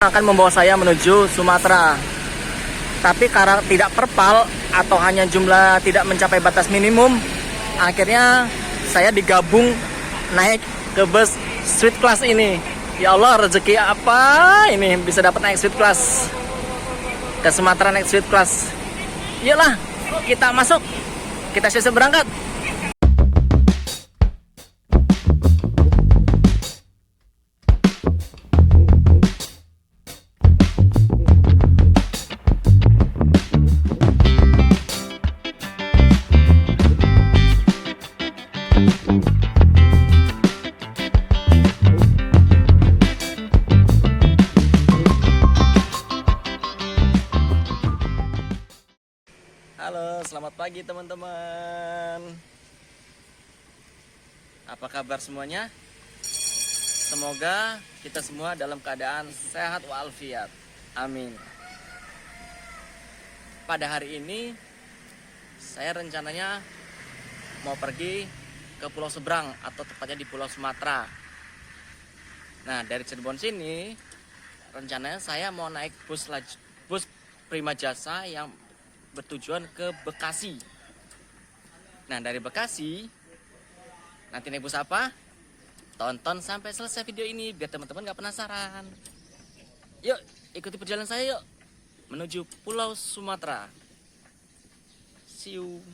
akan membawa saya menuju Sumatera. Tapi karena tidak perpal atau hanya jumlah tidak mencapai batas minimum, akhirnya saya digabung naik ke bus street class ini. Ya Allah, rezeki apa ini bisa dapat naik street class ke Sumatera, naik street class. Iyalah, kita masuk, kita siap berangkat. Halo, selamat pagi teman-teman. Apa kabar semuanya? Semoga kita semua dalam keadaan sehat walafiat. Amin. Pada hari ini saya rencananya mau pergi ke Pulau Seberang atau tepatnya di Pulau Sumatera. Nah, dari Cirebon sini rencananya saya mau naik bus Prima Jasa yang bertujuan ke Bekasi. Nah, dari Bekasi nanti naik bus apa? Tonton sampai selesai video ini biar teman-teman gak penasaran. Yuk, ikuti perjalanan saya yuk menuju Pulau Sumatera. See you.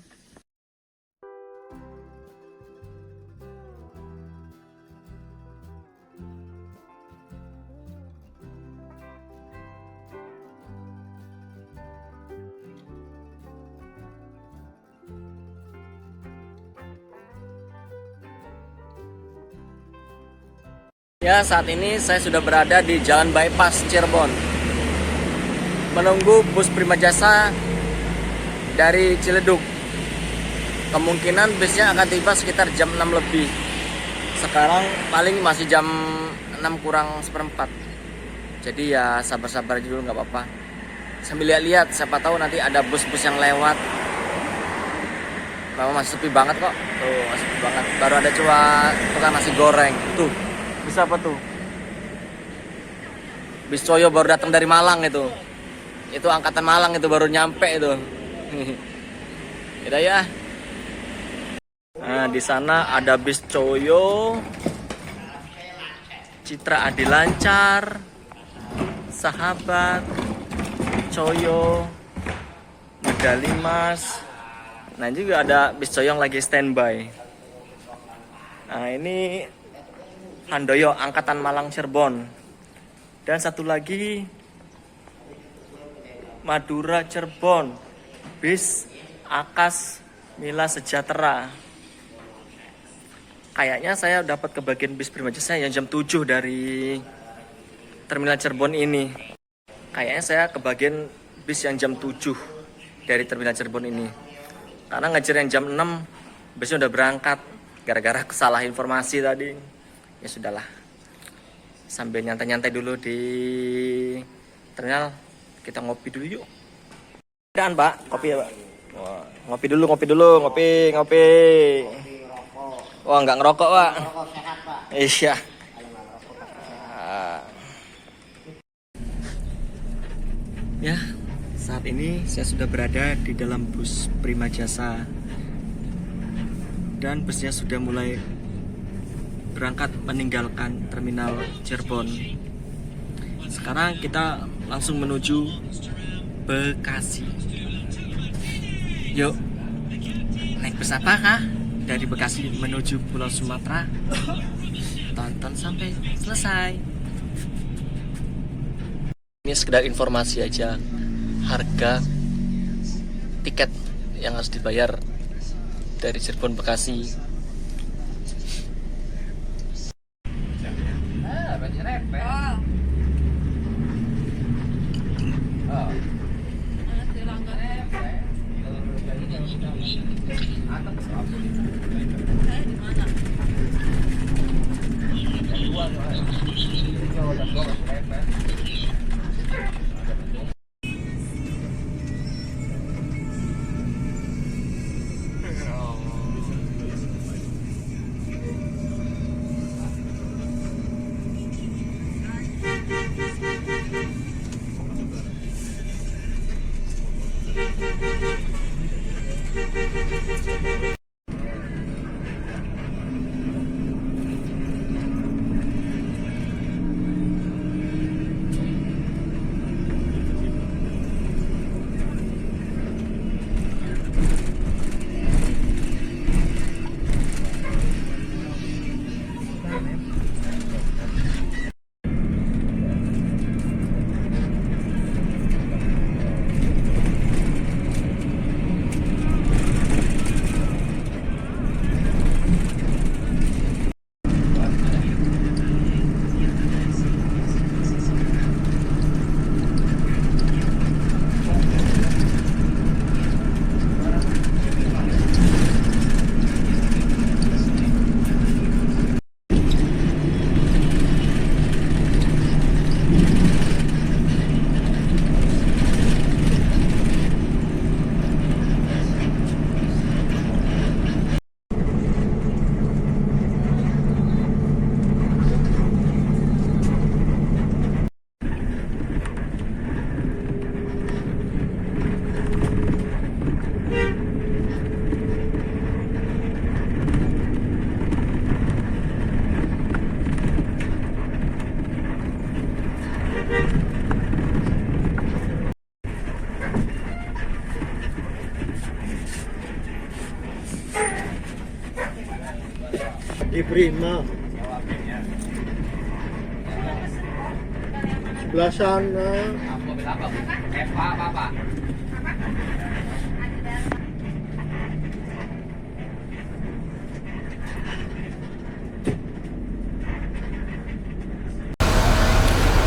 Ya, saat ini saya sudah berada di Jalan Bypass Cirebon, menunggu bus Prima Jasa dari Ciledug. Kemungkinan busnya akan tiba sekitar jam 6 lebih. Sekarang paling masih jam 6 kurang seperempat. Jadi ya sabar-sabar dulu, nggak apa-apa. Sambil lihat-lihat, siapa tahu nanti ada bus-bus yang lewat. Memang masih sepi banget kok. Tuh, masih sepi banget. Baru ada cuma tukang nasi goreng. Tuh. Bisa apa tuh? Bis Coyo baru datang dari Malang itu. Itu angkatan Malang itu baru nyampe itu. Udah ya. Nah, di sana ada bis Coyo, Citra Adi Lancar, Sahabat, Coyo, Medali Mas. Nah, juga ada bis Coyo yang lagi standby. Nah, ini Handoyo angkatan Malang Cirebon. Dan satu lagi Madura Cirebon, bis Akas Mila Sejahtera. Kayaknya saya dapat kebagian bis Prima Jasa yang jam 7 dari Terminal Cirebon ini. Kayaknya saya kebagian bis yang jam 7 dari Terminal Cirebon ini. Karena ngejar yang jam 6 bisnya udah berangkat gara-gara salah informasi tadi. Ya sudahlah, sambil nyantai-nyantai dulu di terminal, kita ngopi dulu yuk. Dan Pak, kopi ya Pak. Wah, ngopi dulu. Wah, nggak ngerokok Pak. Iya. Ya, saat ini saya sudah berada di dalam bus Prima Jasa. Dan busnya sudah mulai berangkat meninggalkan terminal Cirebon. Sekarang kita langsung menuju Bekasi. Yuk, naik bus apakah dari Bekasi menuju Pulau Sumatera? Tonton sampai selesai. Ini sekedar informasi aja, harga tiket yang harus dibayar dari Cirebon Bekasi. Di Prima. Sebelah sana.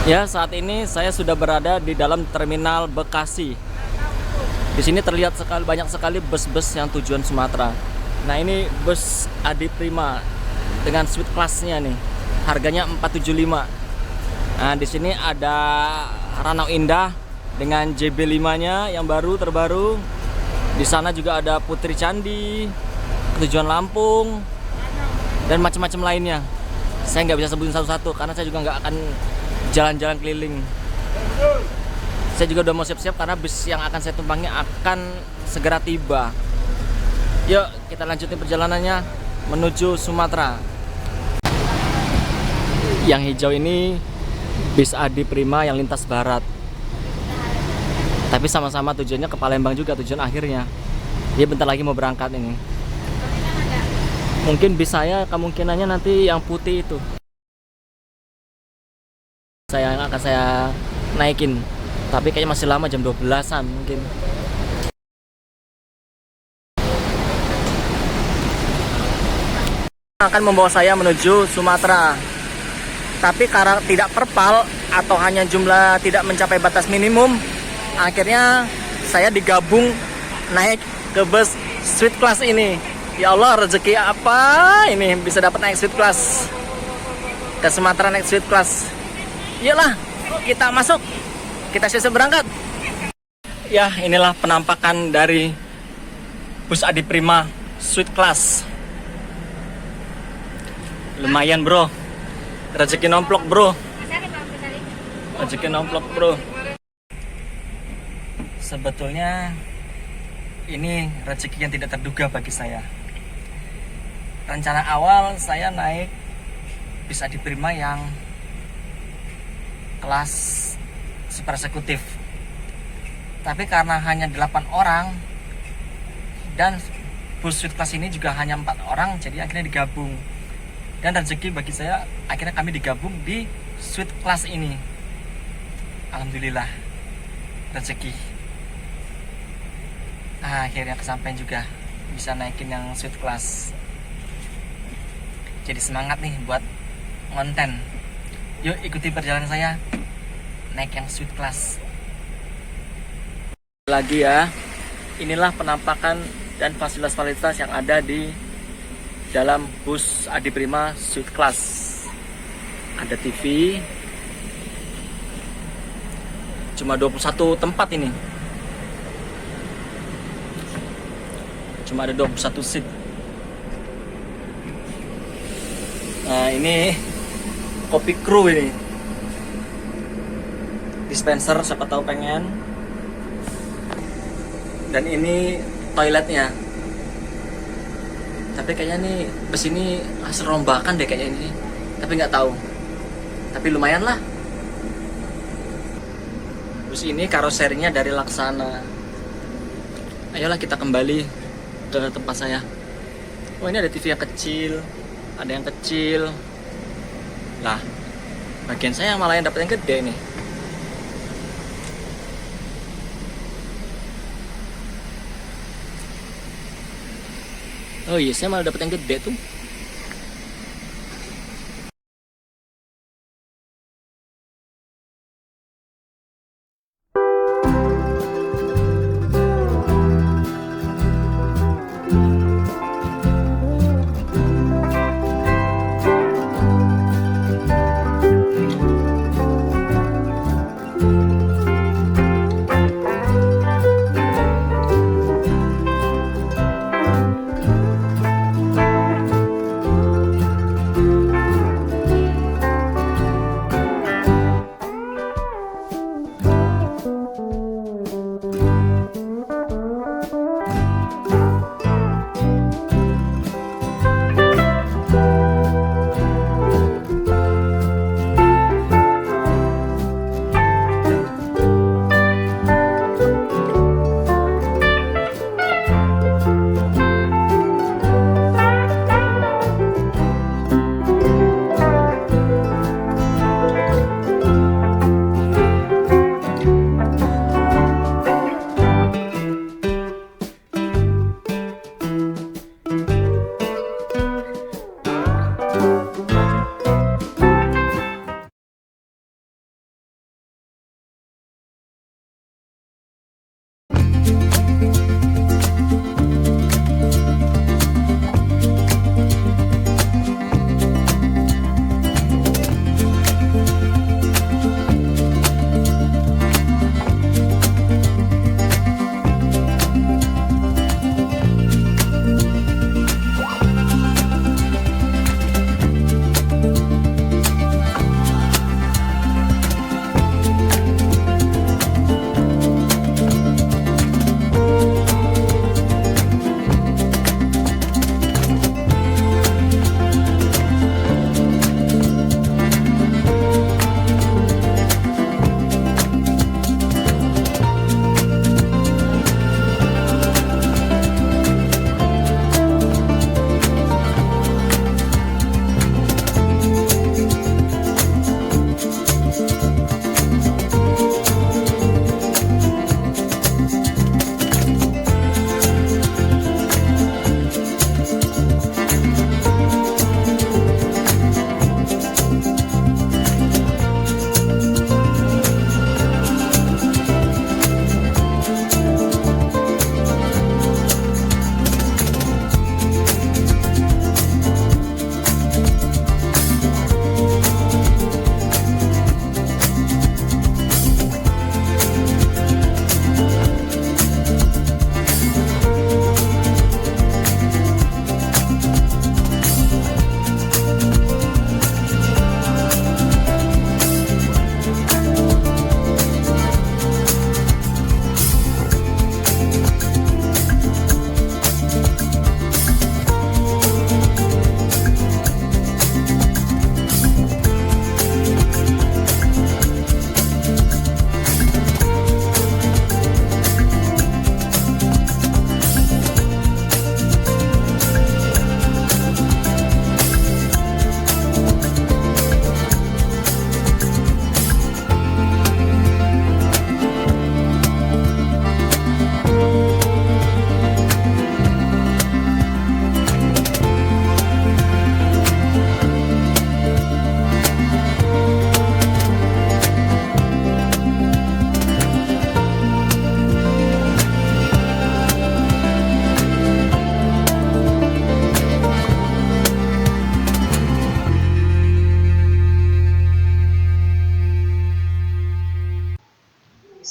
Ya, saat ini saya sudah berada di dalam terminal Bekasi. Di sini terlihat banyak sekali bus-bus yang tujuan Sumatera. Nah, ini bus Adi Prima dengan suite kelasnya nih. Harganya 475. Nah, di sini ada Ranau Indah dengan JB5-nya yang terbaru. Di sana juga ada Putri Candi, tujuan Lampung, dan macam-macam lainnya. Saya nggak bisa sebutin satu-satu karena saya juga nggak akan jalan-jalan keliling. Saya juga udah mau siap-siap karena bus yang akan saya tumpangi akan segera tiba. Yuk, kita lanjutin perjalanannya menuju Sumatera. Yang hijau ini bis Adi Prima yang lintas barat. Tapi sama-sama tujuannya ke Palembang juga, tujuan akhirnya. Dia bentar lagi mau berangkat ini. Mungkin bis saya kemungkinannya nanti yang putih itu yang akan saya naikin, tapi kayaknya masih lama, jam 12-an mungkin. Akan membawa saya menuju Sumatera, tapi karena tidak perpal atau hanya jumlah tidak mencapai batas minimum, akhirnya saya digabung naik ke bus suite class ini. Ya Allah, rezeki apa ini bisa dapat naik suite class ke Sumatera, naik suite class. Iyalah, kita masuk. Kita siap berangkat. Ya, inilah penampakan dari bus Adi Prima suite class. Lumayan, bro. Rezeki nomplok, bro. Rezeki nomplok, bro. Sebetulnya ini rezeki yang tidak terduga bagi saya. Rencana awal saya naik bis Adi Prima yang kelas super eksekutif, tapi karena hanya 8 orang dan bus suite kelas ini juga hanya 4 orang, jadi akhirnya digabung. Dan rezeki bagi saya, akhirnya kami digabung di suite kelas ini. Alhamdulillah, rezeki. Akhirnya kesampaian juga, bisa naikin yang suite kelas. Jadi semangat nih buat konten. Yuk ikuti perjalanan saya naik yang suite class. Lagi ya, inilah penampakan dan fasilitas-fasilitas yang ada di dalam bus Adi Prima suite class. Ada TV, cuma 21 tempat ini. Cuma ada 21 seat. Nah, ini kopi kru ini, dispenser siapa tahu pengen. Dan ini toiletnya. Tapi kayaknya nih bus ini hasil rombakan deh kayaknya ini. Tapi nggak tahu. Tapi lumayan lah. Bus ini karoserinya dari Laksana. Ayolah kita kembali ke tempat saya. Oh, ini ada TV yang kecil, ada yang kecil. Lah, bagian saya malah yang dapat yang gede nih. Oh iya, saya malah dapat yang gede tuh.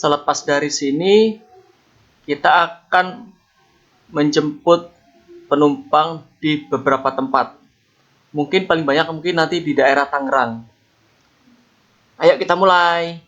selepas dari sini kita akan menjemput penumpang di beberapa tempat. Mungkin paling banyak mungkin nanti di daerah Tangerang. Ayo kita mulai.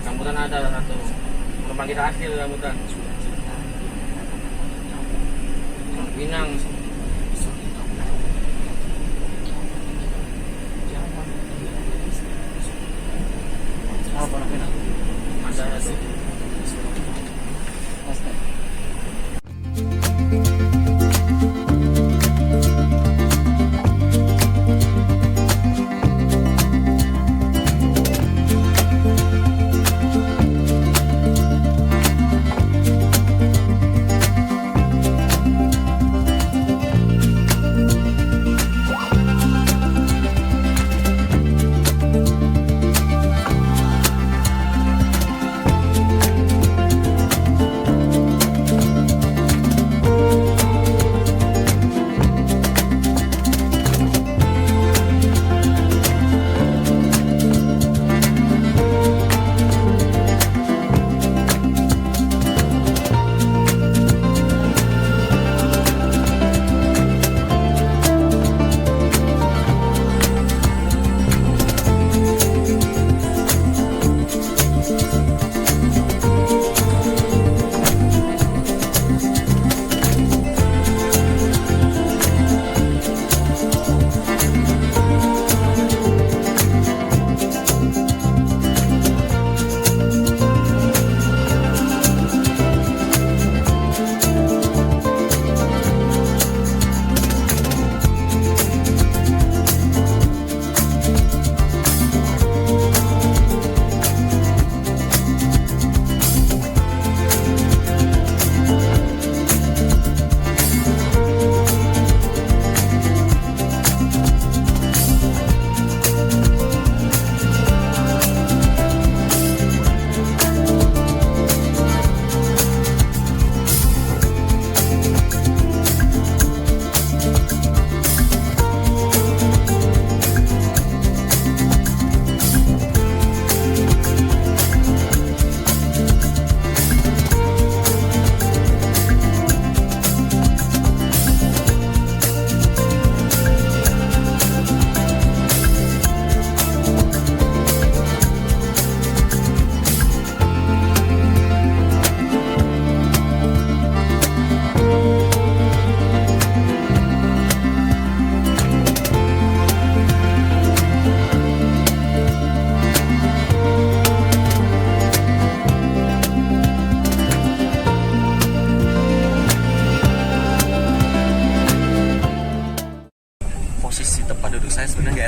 Rambutan ada satu. Penumpang kita asli rambutan. Pinang. Oh, Pinang. Ada satu.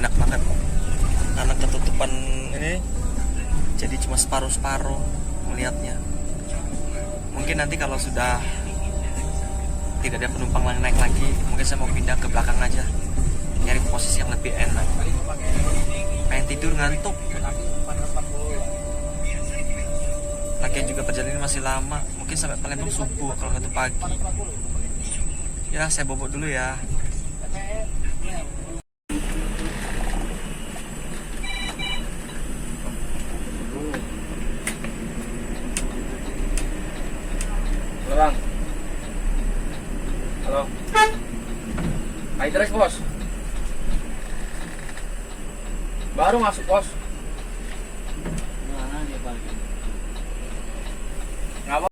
enak banget karena ketutupan ini, jadi cuma separuh-separuh melihatnya. Mungkin nanti kalau sudah tidak ada penumpang yang naik lagi, mungkin saya mau pindah ke belakang aja, nyari posisi yang lebih enak. Pengen tidur, ngantuk. Lagian juga perjalanan masih lama, mungkin sampai Palembang subuh kalau nggak tuh pagi. Ya, saya bobok dulu ya. Halo bang. Halo. Hai terus bos. Baru masuk bos. Mana dia pagi? Ngapa?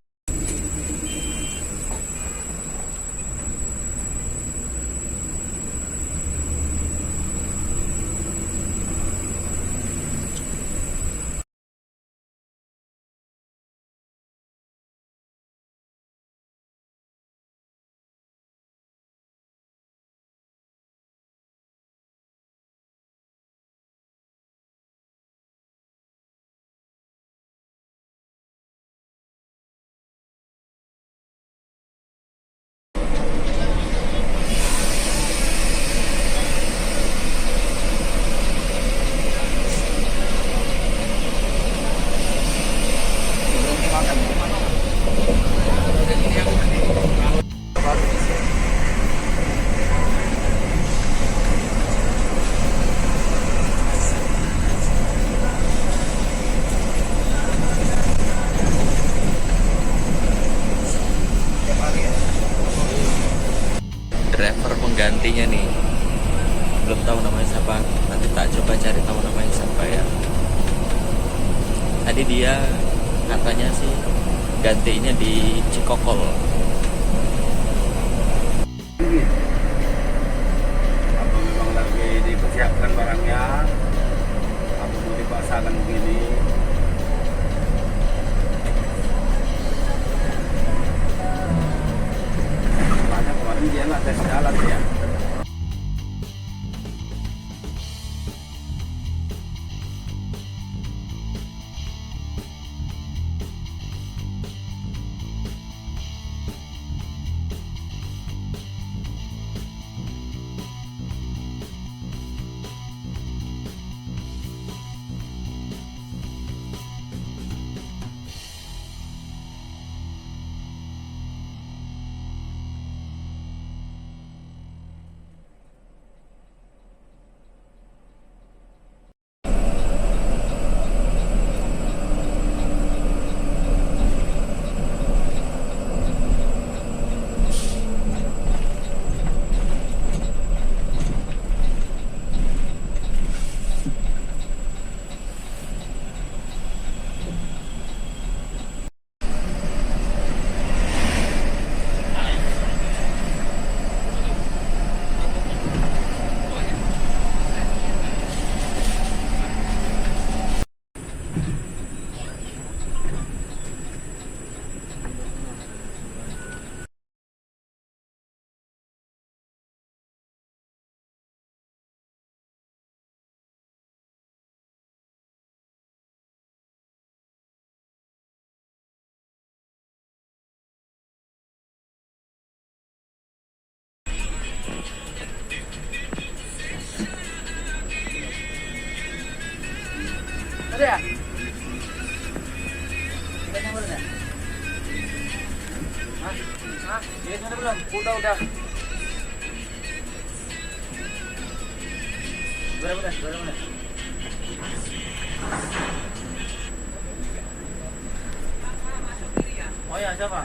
Driver penggantinya nih, belum tahu namanya siapa, nanti tak coba cari tahu namanya siapa ya. Tadi dia katanya sih gantinya di Cikokol. Apa memang lagi dipersiapkan barangnya? Apa mau dipaksakan begini? Banyak kemarin dia nggak tes jalan ya. Udah ya? Tiketnya belum ya? Hah? Hah? Tiketnya udah belum? Udah. Berapa? Oh ya, siapa?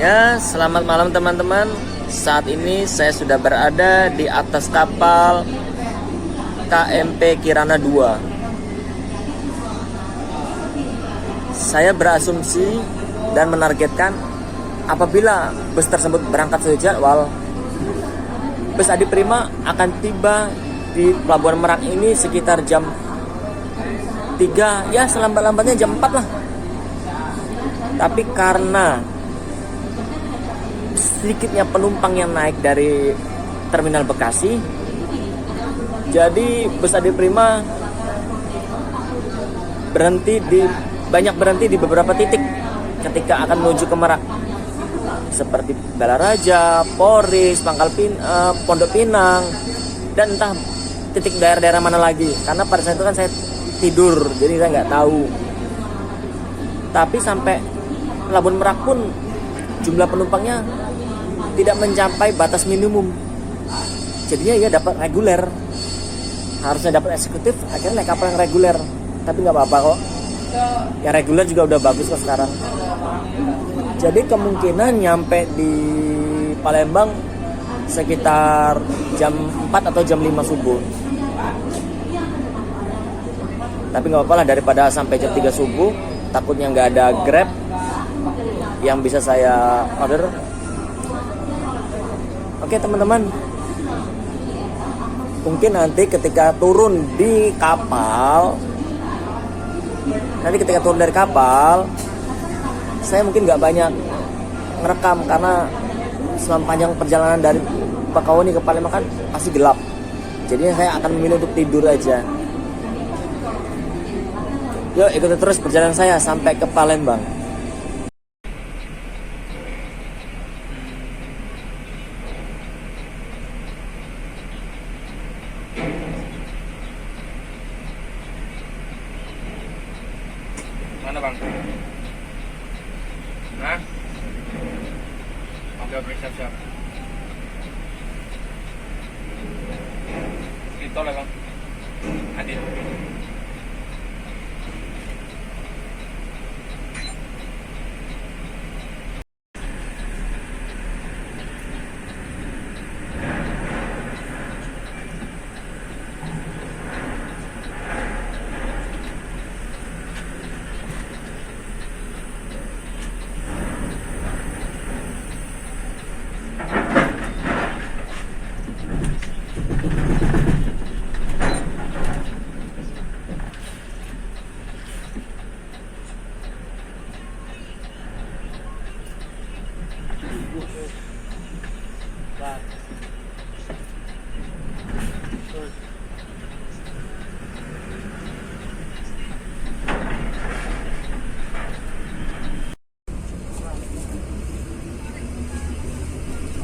Ya, selamat malam teman-teman. Saat ini saya sudah berada di atas kapal KMP Kirana 2. Saya berasumsi dan menargetkan apabila bus tersebut berangkat sesuai jadwal, bus Adi Prima akan tiba di Pelabuhan Merak ini sekitar jam 3, ya selambat-lambatnya jam 4 lah. Tapi karena sedikitnya penumpang yang naik dari Terminal Bekasi, jadi bus Adi Prima banyak berhenti di beberapa titik ketika akan menuju ke Merak, seperti Balaraja, Poris, Pondok Pinang, dan entah titik daerah-daerah mana lagi. Karena pada saat itu kan saya tidur, jadi saya nggak tahu. Tapi sampai Pelabuhan Merak pun jumlah penumpangnya tidak mencapai batas minimum. Jadinya ya dapat reguler. Harusnya dapat eksekutif, akhirnya naik kapal yang reguler. Tapi nggak apa-apa kok. Yang reguler juga udah bagus kok sekarang. Jadi kemungkinan nyampe di Palembang sekitar jam 4 atau jam 5 subuh. Tapi nggak apa-apa lah, daripada sampai jam 3 subuh, takutnya nggak ada Grab yang bisa saya order. Oke teman-teman, mungkin nanti ketika turun dari kapal, saya mungkin nggak banyak ngerekam karena selama panjang perjalanan dari Bakauheni ke Palembang kan pasti gelap. Jadi saya akan memilih untuk tidur aja. Yuk ikuti terus perjalanan saya sampai ke Palembang. Mana bang? Hah? Oke, siap-siap. Itu lah bang. Adit.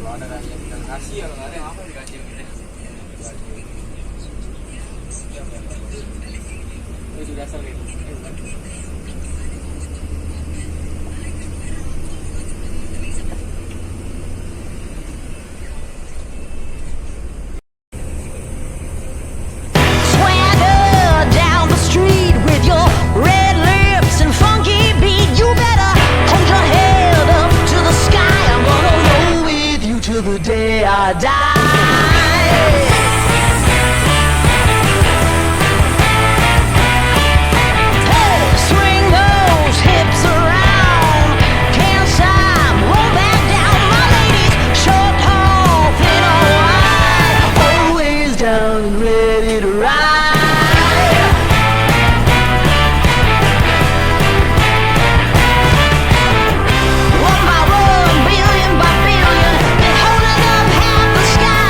Kalau ada yang kasih, kalau nggak ada yang apa dikasih gitu. Itu sudah selesai. Swagger down the street with your red lips and funky beat. You better hold your head up to the sky. I'm gonna roll with you till the day I die. Hey, swing those hips around. Can't stop, roll back down. My ladies, short, tall, thin or wide, always down and ready to ride. One by one, billion by billion, been holding up half the sky.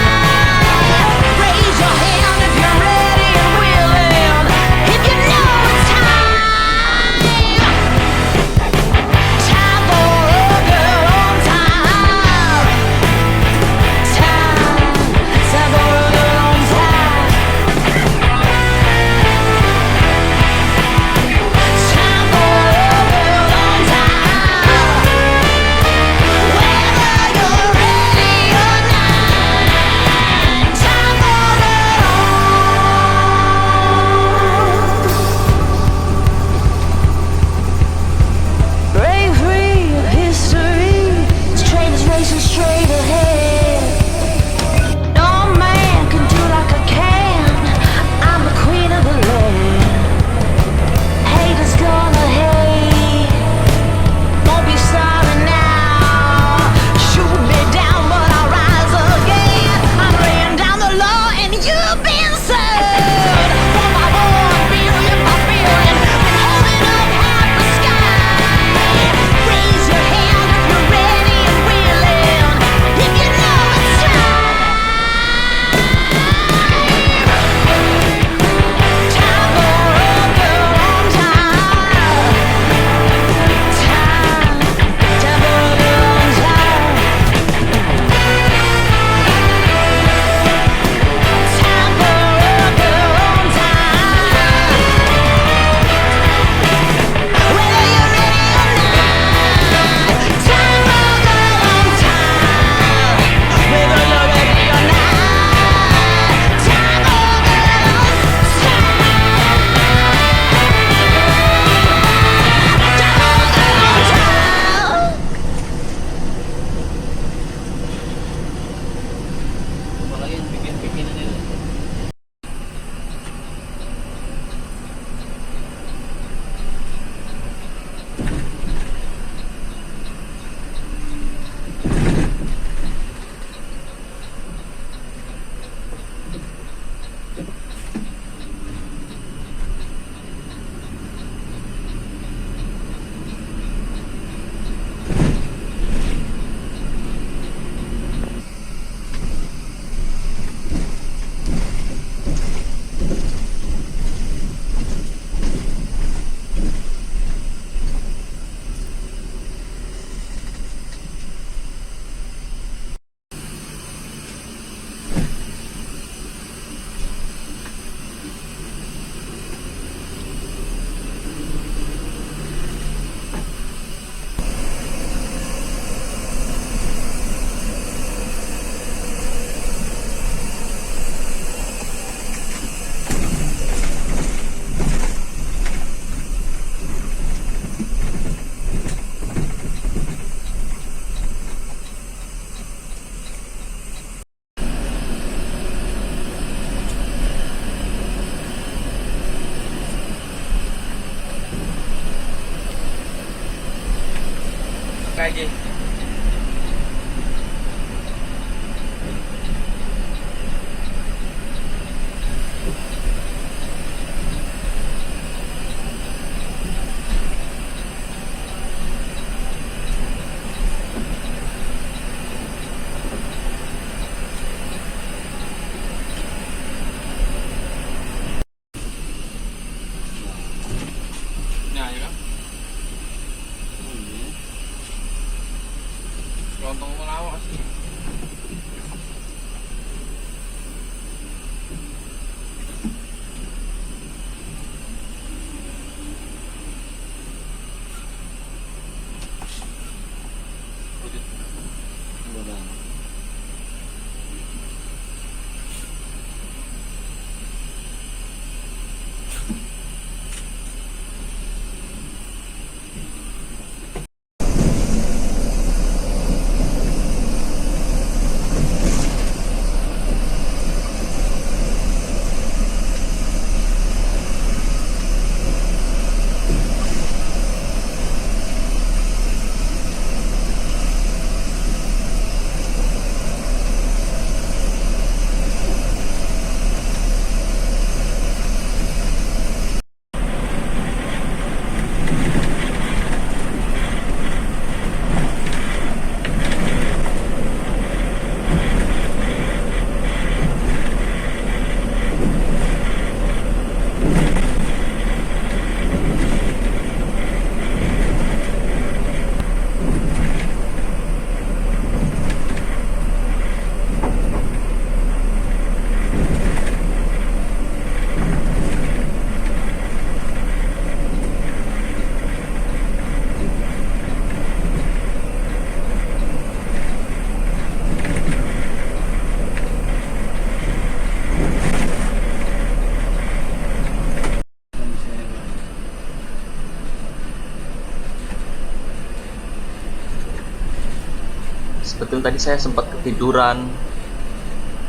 Sebetulnya tadi saya sempat ketiduran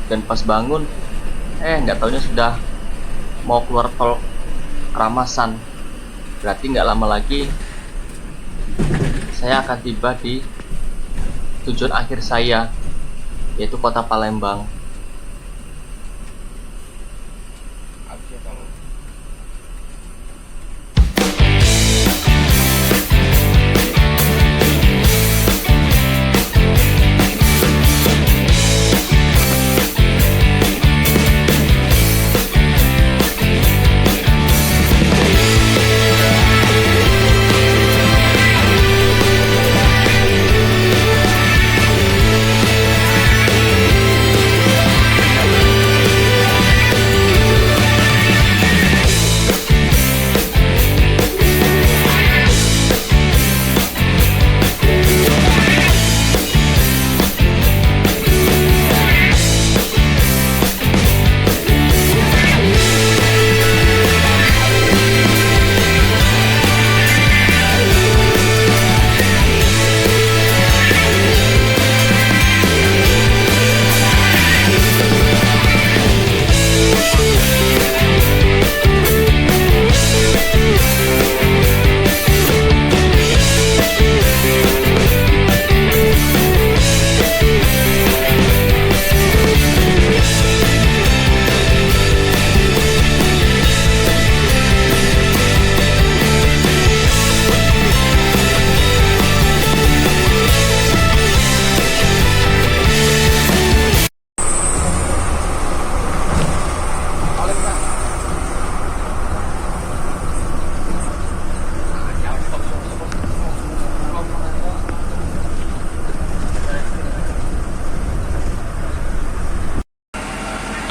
dan pas bangun nggak taunya sudah mau keluar tol Kramasan. Berarti nggak lama lagi saya akan tiba di tujuan akhir saya, yaitu kota Palembang.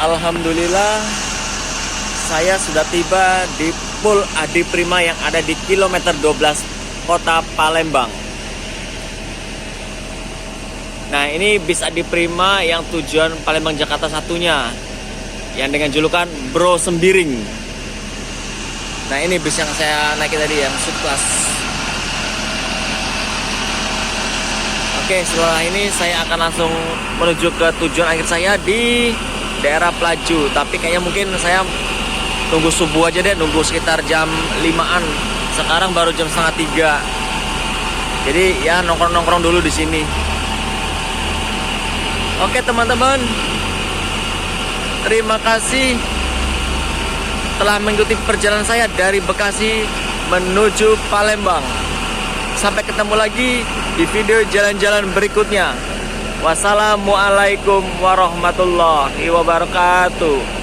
Alhamdulillah, saya sudah tiba di Pul Adi Prima yang ada di kilometer 12 kota Palembang. Nah, ini bis Adi Prima yang tujuan Palembang Jakarta satunya, yang dengan julukan Bro Sembiring. Nah, ini bis yang saya naiki tadi, yang subclass. Oke, setelah ini saya akan langsung menuju ke tujuan akhir saya di daerah Pelaju. Tapi kayaknya mungkin saya tunggu subuh aja deh, nunggu sekitar jam 5-an. Sekarang baru jam setengah 3. Jadi ya nongkrong-nongkrong dulu di sini. Oke teman-teman, terima kasih telah mengikuti perjalanan saya dari Bekasi menuju Palembang. Sampai ketemu lagi di video jalan-jalan berikutnya. Wassalamualaikum warahmatullahi wabarakatuh.